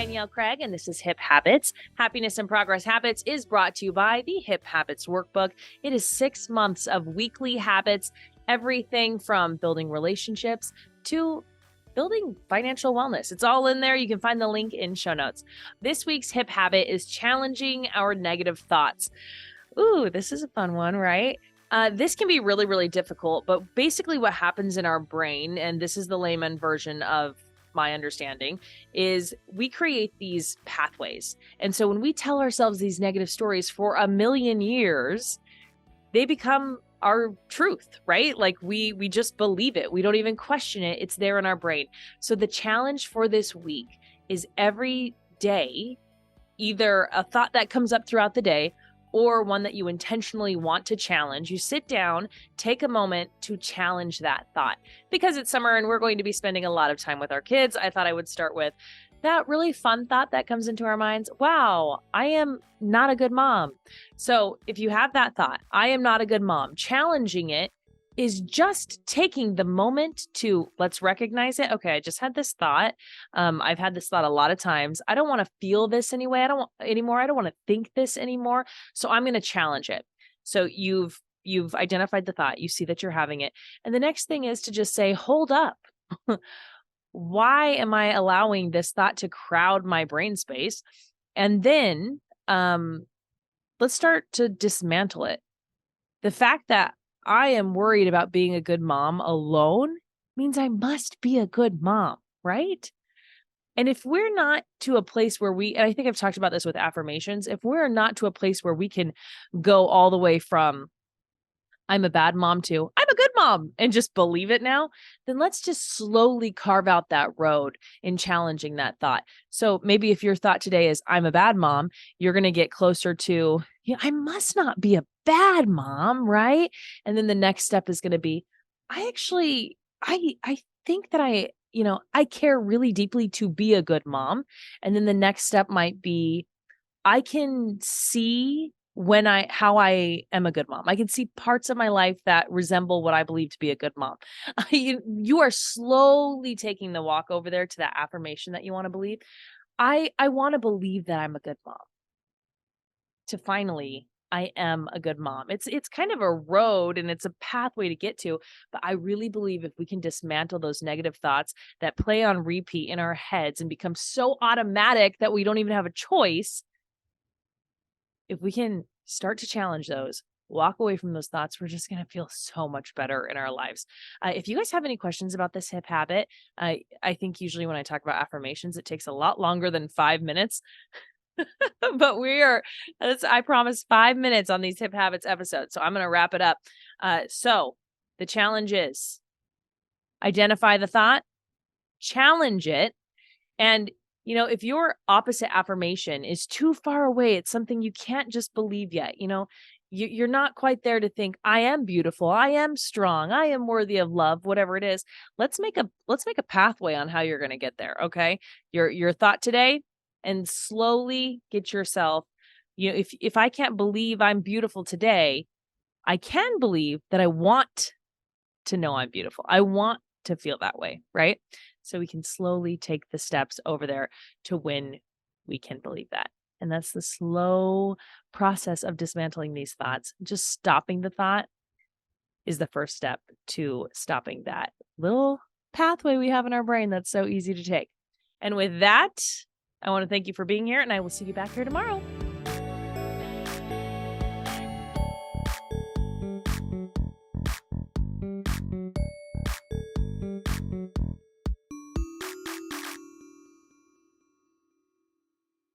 Danielle Craig, and this is Hip Habits. Happiness and Progress Habits is brought to you by the Hip Habits Workbook. It is 6 months of weekly habits, everything from building relationships to building financial wellness. It's all in there. You can find the link in show notes. This week's hip habit is challenging our negative thoughts. Ooh, this is a fun one, right? This can be really, really difficult, but basically what happens in our brain, and this is the layman version of my understanding, is we create these pathways. And so when we tell ourselves these negative stories for a million years, they become our truth, right? Like we just believe it. We don't even question it. It's there in our brain. So the challenge for this week is every day, either a thought that comes up throughout the day or one that you intentionally want to challenge, you sit down, take a moment to challenge that thought. Because it's summer and we're going to be spending a lot of time with our kids, I thought I would start with that really fun thought that comes into our minds. Wow, I am not a good mom. So if you have that thought, I am not a good mom, challenging it is just taking the moment to let's recognize it. Okay, I just had this thought. I've had this thought a lot of times. I don't want to feel this anyway. I don't want to think this anymore. So I'm going to challenge it. So you've identified the thought. You see that you're having it. And the next thing is to just say, hold up. Why am I allowing this thought to crowd my brain space? And then let's start to dismantle it. The fact that I am worried about being a good mom alone means I must be a good mom, right? And if we're not to a place where and I think I've talked about this with affirmations, if we're not to a place where we can go all the way from I'm a bad mom to I'm a good mom and just believe it now, then let's just slowly carve out that road in challenging that thought. So maybe if your thought today is I'm a bad mom, you're going to get closer to, I must not be a bad mom, right? And then the next step is going to be, I think that I care really deeply to be a good mom. And then the next step might be, I can see how I am a good mom. I can see parts of my life that resemble what I believe to be a good mom. You are slowly taking the walk over there to that affirmation that you want to believe. I want to believe that I'm a good mom. To finally, I am a good mom. It's kind of a road and it's a pathway to get to, but I really believe if we can dismantle those negative thoughts that play on repeat in our heads and become so automatic that we don't even have a choice, if we can start to challenge those, walk away from those thoughts, we're just going to feel so much better in our lives. If you guys have any questions about this hip habit, I think usually when I talk about affirmations, it takes a lot longer than 5 minutes. But I promise 5 minutes on these hip habits episodes. So I'm going to wrap it up. So the challenge is identify the thought, challenge it. And if your opposite affirmation is too far away, it's something you can't just believe yet. You're not quite there to think, I am beautiful, I am strong, I am worthy of love, whatever it is. Let's make a pathway on how you're going to get there. Okay. Your thought today, and slowly get yourself, if I can't believe I'm beautiful today, I can believe that I want to know I'm beautiful. I want to feel that way. Right. So we can slowly take the steps over there to when we can believe that. And that's the slow process of dismantling these thoughts. Just stopping the thought is the first step to stopping that little pathway we have in our brain that's so easy to take. And with that, I want to thank you for being here, and I will see you back here tomorrow.